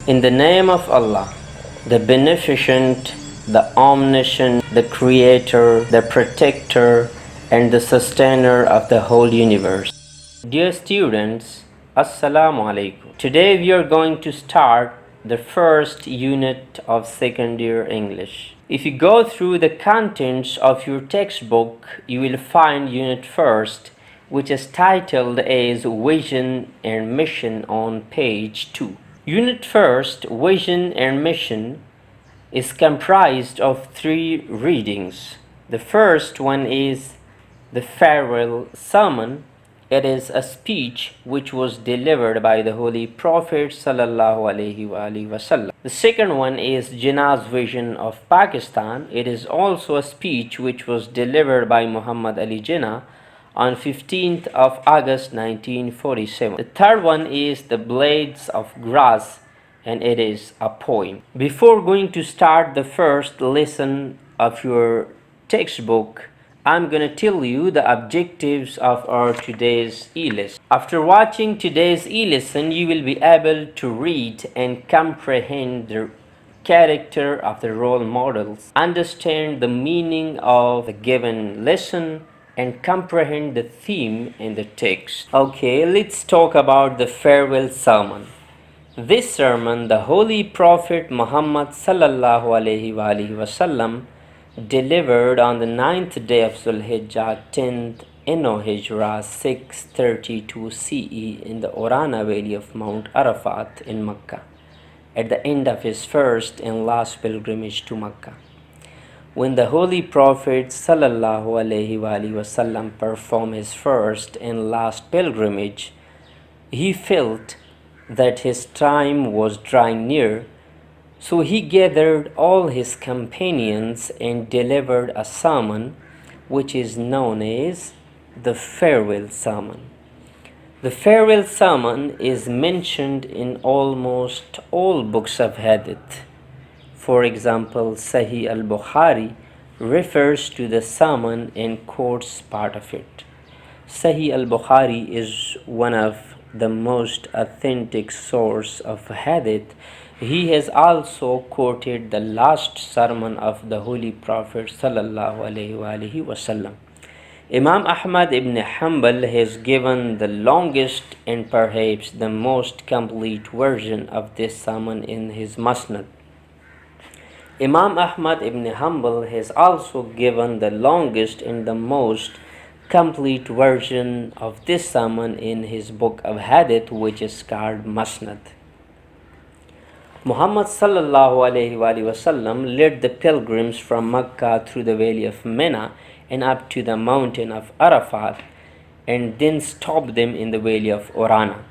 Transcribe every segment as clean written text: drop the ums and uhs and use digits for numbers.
In the name of Allah, the Beneficent, the Omniscient, the Creator, the Protector, and the Sustainer of the whole universe. Dear students, Assalamu alaikum. Today we are going to start the first unit of second year English. If you go through the contents of your textbook, you will find Unit first, which is titled as Vision and Mission on page 2. Unit first, Vision and Mission, is comprised of 3 readings. The first one is the farewell sermon. It is a speech which was delivered by the Holy Prophet sallallahu alaihi wasallam. The second one is Jinnah's Vision of Pakistan. It is also a speech which was delivered by Muhammad Ali Jinnah on 15th of August 1947. The third one is The Blades of Grass, and it is a poem. Before going to start the first lesson of your textbook, I'm gonna tell you the objectives of our today's e-lesson. After watching today's e-lesson, you will be able to read and comprehend the character of the role models, understand the meaning of the given lesson, and comprehend the theme in the text. Okay, let's talk about the farewell sermon. This sermon, the Holy Prophet Muhammad sallallahu alaihi wasallam delivered on the 9th day of Zulhijjah 10th Inno Hijra 632 CE in the Orana Valley of Mount Arafat in Mecca, at the end of his first and last pilgrimage to Mecca. When the Holy Prophet sallallahu alaihi wasallam performed his first and last pilgrimage, he felt that his time was drawing near, so he gathered all his companions and delivered a sermon which is known as the farewell sermon. The farewell sermon is mentioned in almost all books of hadith. For example, Sahih al-Bukhari refers to the sermon and quotes part of it. Sahih al-Bukhari is one of the most authentic source of hadith. He has also quoted the last sermon of the Holy Prophet sallallahu alaihi wasallam. Imam Ahmad ibn Hanbal has given the longest and perhaps the most complete version of this sermon in his Musnad. Imam Ahmad ibn Hanbal has also given the longest and the most complete version of this sermon in his book of hadith, which is called Musnad. Muhammad sallallahu alaihi wasallam led the pilgrims from Mecca through the valley of Mina and up to the mountain of Arafat, and then stopped them in the valley of Orana.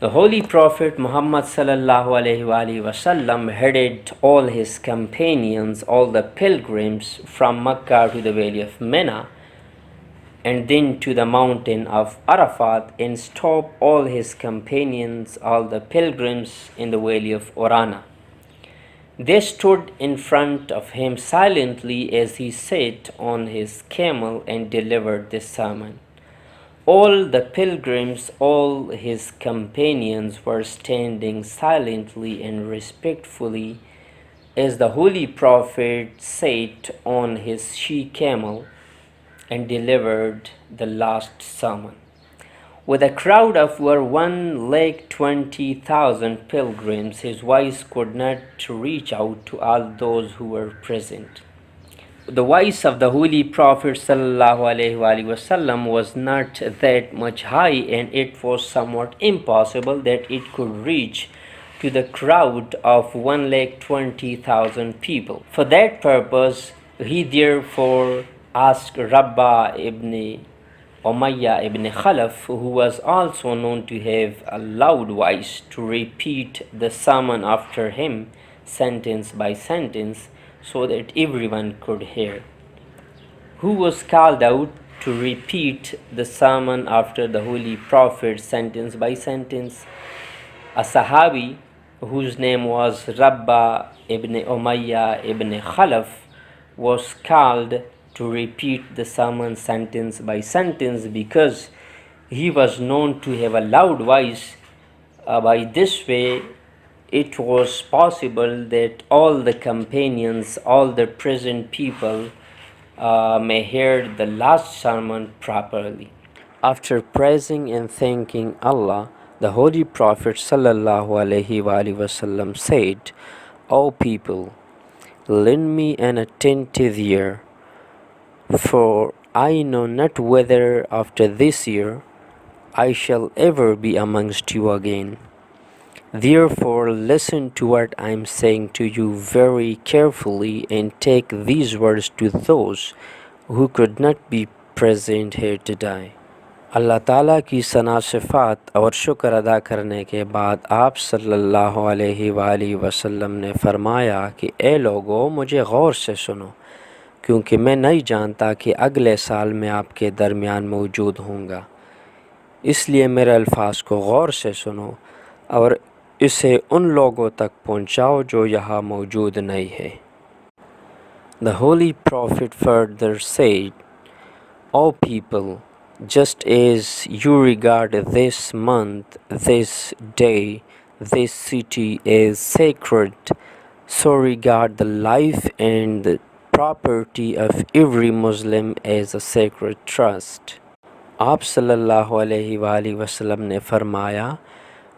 The Holy Prophet Muhammad sallallahu alaihi wasallam headed all his companions, all the pilgrims, from Mecca to the valley of Mina and then to the mountain of Arafat, and stopped all his companions, all the pilgrims, in the valley of Orana. They stood in front of him silently as he sat on his camel and delivered this sermon. All the pilgrims, all his companions, were standing silently and respectfully as the Holy Prophet sat on his she-camel and delivered the last sermon. With a crowd of over 120,000 pilgrims, his voice could not reach out to all those who were present. The voice of the Holy Prophet ﷺ was not that much high, and it was somewhat impossible that it could reach to the crowd of 120,000 people. For that purpose, he therefore asked Rabba ibn Umayyah ibn Khalaf, who was also known to have a loud voice, to repeat the sermon after him, sentence by sentence, so that everyone could hear. Who was called out to repeat the sermon after the Holy Prophet, sentence by sentence? A Sahabi whose name was Rabba ibn Umayyah ibn Khalaf was called to repeat the sermon sentence by sentence because he was known to have a loud voice. By this way, it was possible that all the companions, all the present people may hear the last sermon properly. After praising and thanking Allah, the Holy Prophet ﷺ said, O people, lend me an attentive ear, for I know not whether after this year I shall ever be amongst you again. Therefore listen to what I am saying to you very carefully and take these words to those who could not be present here today. अल्लाह ताला की सना सिफ़ात और शुक्र अदा करने के बाद आप सल्लल्लाहु अलैहि वसल्लम ने फ़रमाया कि ए लोगों, मुझे गौर से सुनो, क्योंकि मैं नहीं जानता कि अगले साल मैं आपके दरमियान मौजूद होऊंगा। इसलिए मेरे अल्फाज को गौर से सुनो और इसे उन लोगों तक पहुंचाओ जो यहाँ मौजूद नहीं है। The Holy Prophet further said, O people, just as you regard this month, this day, this city as sacred, so regard the life and the property of every Muslim as a sacred trust. आप सल्लल्लाहु अलैहि वसल्लम ने फरमाया,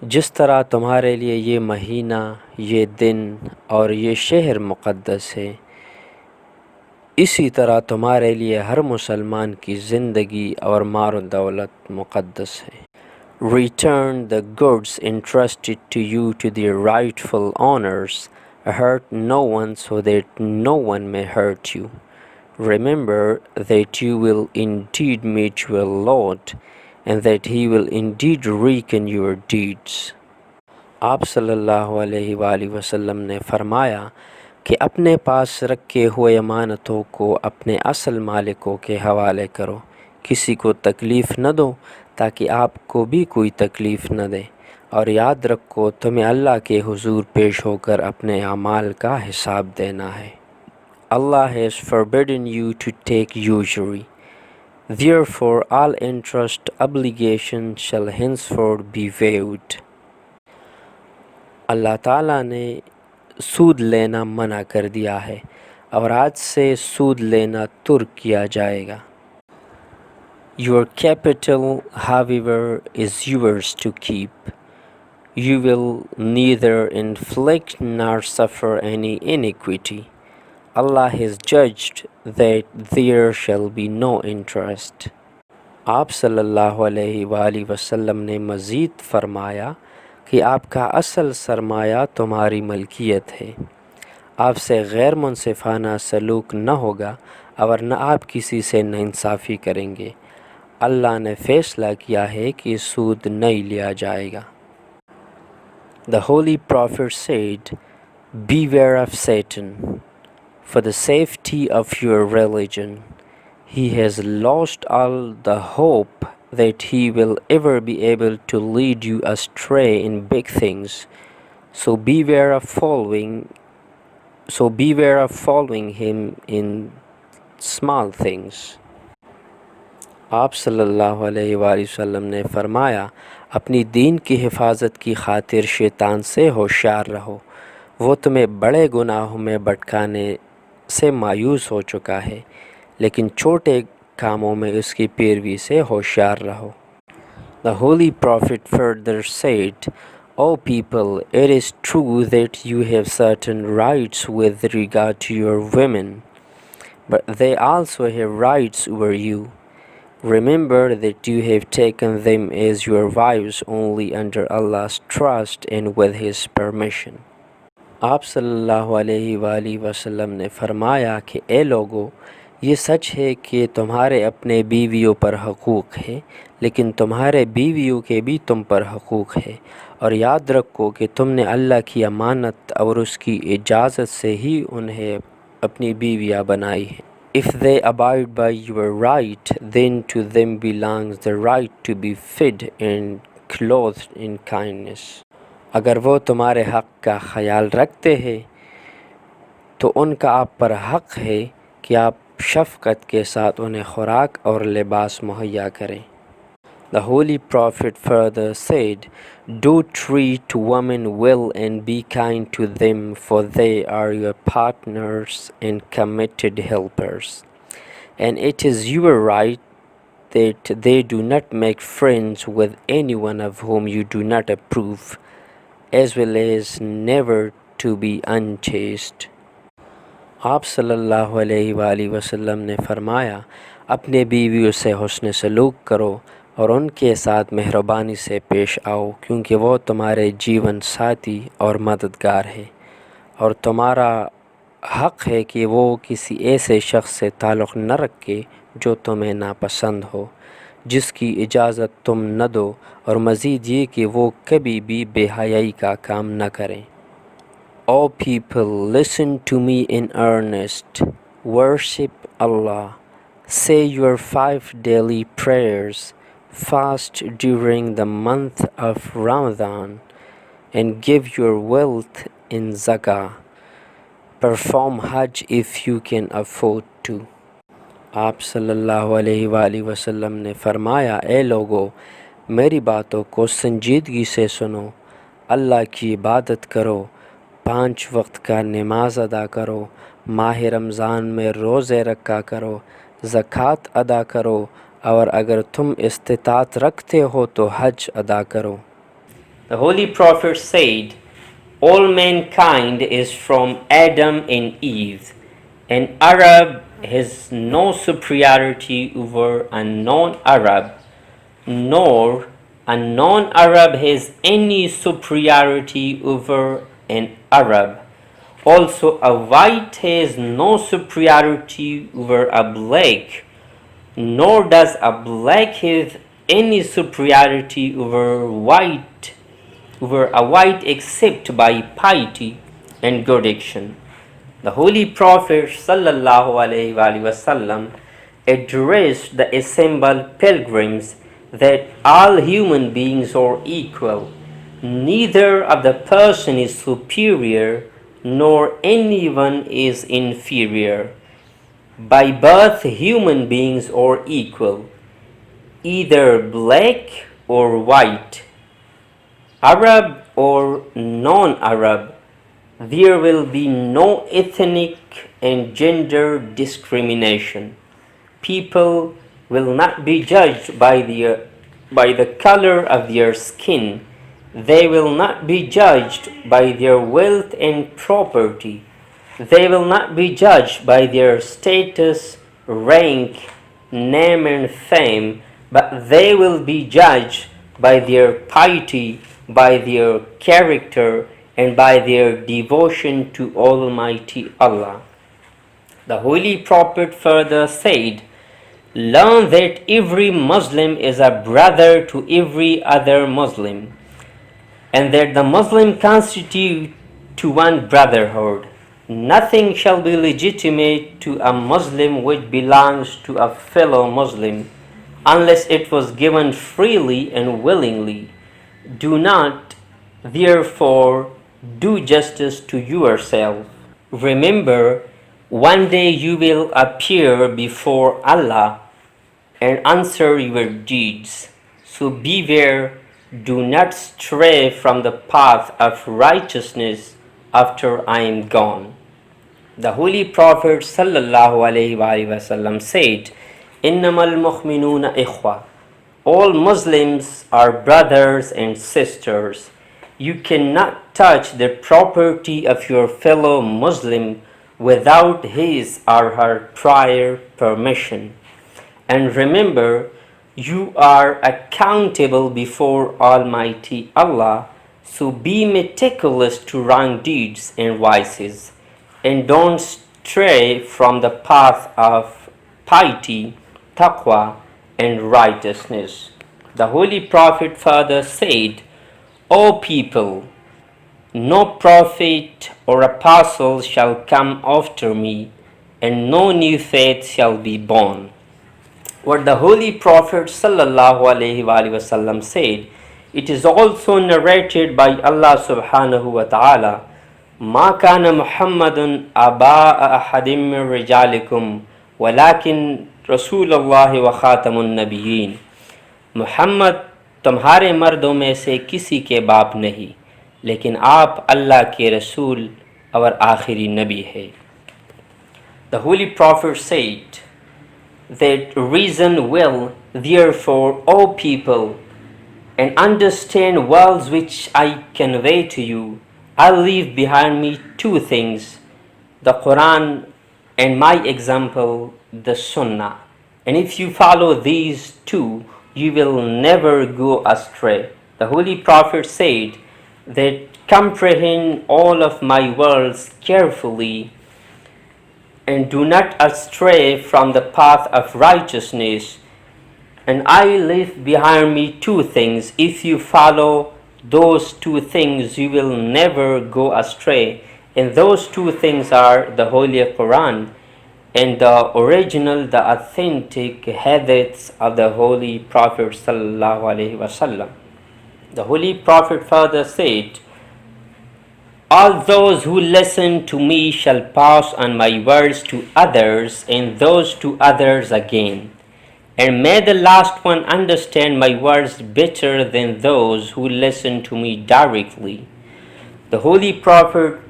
जिस तरह तुम्हारे लिए ये महीना, ये दिन और ये शहर मुक़द्दस है, इसी तरह तुम्हारे लिए हर मुसलमान की ज़िंदगी और माल दौलत मुक़द्दस है। Return the goods entrusted to you to their rightful owners. Hurt no one so that no one may hurt you. Remember that you will indeed meet your Lord and that He will indeed reckon your deeds. आप सल्लल्लाहु अलैहि वसल्लम ने फरमाया कि अपने पास रखे हुए अमानतों को अपने असल मालिकों के हवाले करो, किसी को तकलीफ़ न दो ताकि आपको भी कोई तकलीफ़ न दे, और याद रखो तुम्हें अल्लाह के हुजूर पेश होकर अपने अमाल का हिसाब देना है। Allah has forbidden you to take usury. Therefore all interest obligation shall henceforth be waived. अल्लाह ताला ने सूद लेना मना कर दिया है और आज से सूद लेना तुर्क किया जाएगा। Your capital, however, is yours to keep. You will neither inflict nor suffer any iniquity. Allah has judged that there shall be no interest. आप सल्लल्लाहु अलैहि वसल्लम ने मज़ीद फरमाया कि आपका असल सरमाया तुम्हारी मलकियत है। आपसे गैर मुनसिफ़ाना सलूक न होगा और न आप किसी से नाइंसाफ़ी करेंगे। अल्लाह ने फ़ैसला किया है कि सूद नहीं लिया जाएगा। The Holy Prophet said, Beware of Satan. For the safety of your religion, he has lost all the hope that he will ever be able to lead you astray in big things. So beware of following him in small things. आप सल्लल्लाहु अलैहि वसल्लम ने फरमाया, अपनी दीन की हिफाजत की खातिर शैतान से होशियार रहो, वो तुम्हें बड़े गुनाहों में भटकाने से मायूस हो चुका है, लेकिन छोटे कामों में उसकी पैरवी से होशियार रहो। The Holy Prophet further said, O people, it is true that you have certain rights with regard to your women, but they also have rights over you. Remember that you have taken them as your wives only under Allah's trust and with His permission. आप सल्लल्लाहु अलैहि वसल्लम ने फरमाया कि ए लोगो, ये सच है कि तुम्हारे अपने बीवियों पर हकूक़ है, लेकिन तुम्हारे बीवियों के भी तुम पर हकूक़ है, और याद रखो कि तुमने अल्लाह की अमानत और उसकी इजाज़त से ही उन्हें अपनी बीवियाँ बनाई हैं। If they abide by your right, then to them belongs the right to be fed and clothed in kindness. अगर वो तुम्हारे हक़ का ख्याल रखते हैं तो उनका आप पर हक़ है कि आप शफ़क़त के साथ उन्हें खुराक और लिबास मुहैया करें। The Holy Prophet further said, "Do treat women well and be kind to them, for they are your partners and committed helpers. And it is your right that they do not make friends with anyone of whom you do not approve, as well as never to be unchaste." आप सल्लल्लाहु अलैहि वसल्लम ने फरमाया, अपने बीवियों से हुस्न सलूक करो और उनके साथ मेहरबानी से पेश आओ, क्योंकि वो तुम्हारे जीवन साथी और मददगार है, और तुम्हारा हक़ है कि वो किसी ऐसे शख्स से ताल्लुक़ न रखे जो तुम्हें नापसंद हो, जिसकी इजाज़त तुम न दो, और मज़ीद ये कि वो कभी भी बेहयाई का काम न करें। O people, listen to me in earnest. Worship Allah. Say your 5 daily prayers. Fast during the month of Ramadan, and give your wealth in zakah. Perform Hajj if you can afford to. आप सल्लल्लाहु अलैहि वसल्लम ने फरमाया, ए लोगो, मेरी बातों को संजीदगी से सुनो। अल्लाह की इबादत करो, 5 वक्त का नमाज अदा करो, माह रमज़ान में रोज़े रखा करो, ज़कात अदा करो, और अगर तुम इस्तिताअत रखते हो तो हज अदा करो। The Holy Prophet said, "All mankind is from Adam and Eve. An Arab has no superiority over a non-Arab, nor a non-Arab has any superiority over an Arab. Also, a white has no superiority over a black, nor does a black have any superiority over a white except by piety and good action." The Holy Prophet sallallahu alaihi wasallam addressed the assembled pilgrims that all human beings are equal. Neither of the person is superior, nor anyone is inferior. By birth, human beings are equal, either black or white, Arab or non-Arab. There will be no ethnic and gender discrimination. People will not be judged by the color of their skin. They will not be judged by their wealth and property. They will not be judged by their status, rank, name and fame, but they will be judged by their piety, by their character, and by their devotion to Almighty Allah. The Holy Prophet further said, "Learn that every Muslim is a brother to every other Muslim, and that the Muslim constitute to one brotherhood. Nothing shall be legitimate to a Muslim which belongs to a fellow Muslim, unless it was given freely and willingly. Do not, therefore, do justice to yourself. Remember, one day you will appear before Allah and answer your deeds. So beware, do not stray from the path of righteousness after I am gone." The Holy Prophet sallallahu alaihi wasallam said, "Innamal mu'minuna ikhwa." All Muslims are brothers and sisters. You cannot touch the property of your fellow Muslim without his or her prior permission. And remember, you are accountable before Almighty Allah, so be meticulous to wrong deeds and vices, and don't stray from the path of piety, taqwa, and righteousness. The Holy Prophet further said, "O people, no prophet or apostle shall come after me, and no new faith shall be born." What the Holy Prophet sallallahu alaihi wasallam said, it is also narrated by Allah subhanahu wa ta'ala, "Ma kana Muhammadun aba'a ahadim min rijalikum, walakin Rasulullah wa khatamun nabiyyin." Mohammad तुम्हारे मर्दों में से किसी के बाप नहीं, लेकिन आप अल्लाह के रसूल और आखिरी नबी है. The Holy Prophet said that reason well, therefore, O people, and understand words which I convey to you. I leave behind me two things, the Quran and my example, the Sunnah. And if you follow these two, you will never go astray. The Holy Prophet said that comprehend all of my words carefully and do not astray from the path of righteousness. And I leave behind me two things. If you follow those two things, you will never go astray. And those two things are the Holy Quran and the original, the authentic hadiths of the Holy Prophet sallallahu alaihi wasallam. The Holy Prophet further said, all those who listen to me shall pass on my words to others, and those to others again. And may the last one understand my words better than those who listen to me directly. The Holy Prophet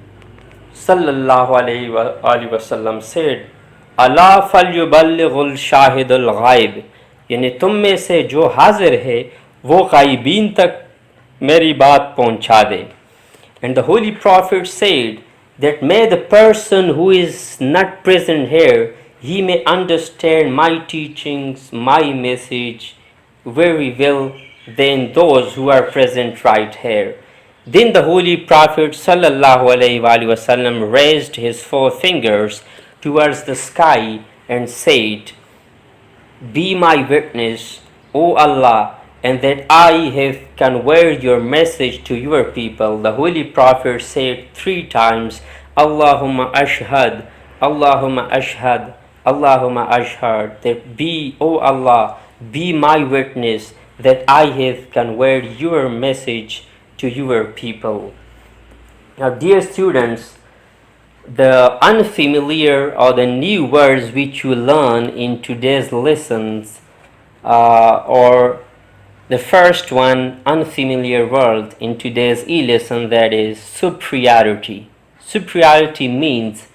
sallallahu alaihi wasallam said, Allah falyuballighul shahidul ghaib, यानी तुम में से जो हाजिर है वो गायबीन तक मेरी बात पहुंचा दे. And the Holy Prophet said that may the person who is not present here, he may understand my teachings, my message very well than those who are present right here. Then the Holy Prophet sallallahu alaihi wasallam raised his four fingers towards the sky and said, be my witness, O Allah, and that I have conveyed your message to your people. The Holy Prophet said three times, Allahumma ashhad, Allahumma ashhad, Allahumma ashhad, that be, O Allah, be my witness that I have conveyed your message to your people. Now, dear students, the unfamiliar or the new words which you learn in today's lessons or the first one, unfamiliar word in today's e-lesson, that is superiority. Superiority means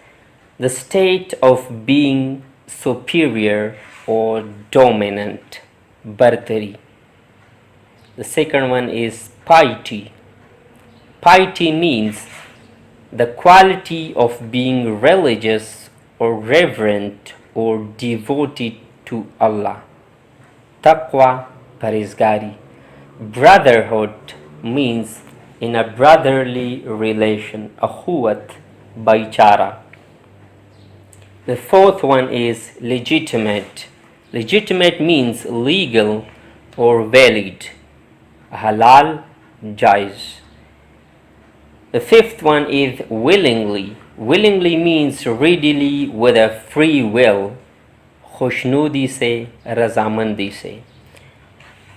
the state of being superior or dominant, bartari. The second one is piety. Piety means the quality of being religious or reverent or devoted to Allah. Taqwa, parizgari. Brotherhood means in a brotherly relation, akhuwat, baichara. The fourth one is legitimate. Legitimate means legal or valid, halal, jaiz. The fifth one is willingly. Willingly means readily with a free will, khushnudi se, razamandi se.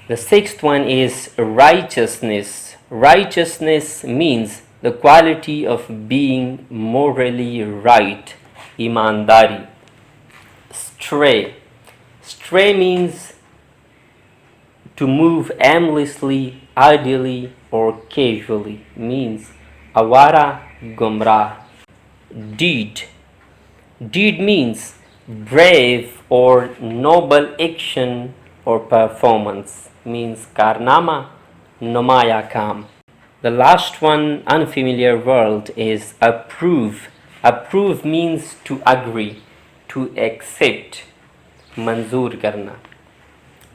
The sixth one is righteousness. Righteousness means the quality of being morally right, imandari. Stray. Stray means to move aimlessly, idly, or casually. Means awara, gumrah. Deed. Deed means brave or noble action or performance. Means karnama, nomaya kam. The last one, unfamiliar word, is approve. Approve means to agree, to accept, manzoor karna.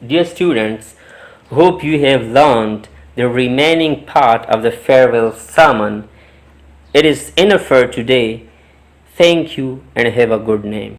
Dear students, hope you have learned the remaining part of the farewell sermon. It is enough for today. Thank you and have a good name.